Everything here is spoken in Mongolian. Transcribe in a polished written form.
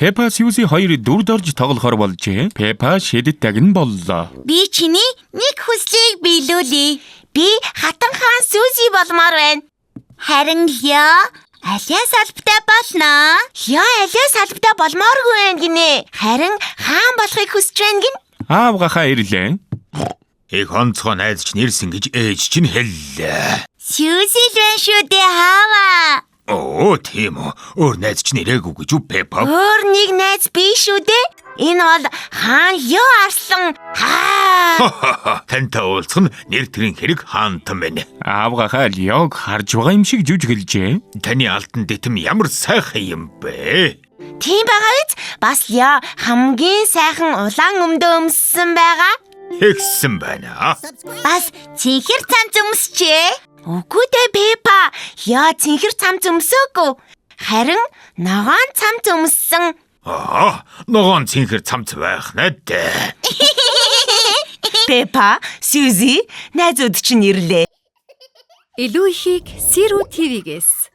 Пеппа Сьюзи хоёр дүрд орж тоглохоор болжээ. Пеппа шидэд тагин боллоо. Би чиний нэг хүслийг биелүүлье. Би хатан хаан Сьюзи болмоор байна. Харин Лё алиас албатай болно. Лё алиас албатай болмооргүй байна гинэ. Харин хаан болохыг хүсэж байна гин. Аавгахаа ирлээ. Их онцгой найз чинь ирсэн гэж ээж чинь хэллээ. Сьюзи л байна шүү дээ хаава. Оо тийм үү. Өөр найз чинь ирээгүй гэж үү Пеппа? Өөр нэг найз би шүү дээ. Энэ бол хаан Лё арслан хаа. Тантай уулзах нь нэр төрийн хэрэг хаантан байна. Аавгахаа Лёг харж байгаа юм шиг жүжиглжээ. Таны алтан дэтэм ямар сайхан юм бэ? Тийм байгаа биз? Бас Лё хамгийн сайхан улаан өмдөө өмссөн байгаа. Тэгсэн байна. Бас цэнхэр цамц өмсчээ. Үгүй дээ Пеппа. Лё цэнхэр цамц өмсөөгүй. Харин ногоон цамц өмссөн. Ногоон цэнхэр цамц байх надад. Пеппа, Сьюзи, найзууд чинь ирлээ. Илүү ихийг Сиро TV-гээс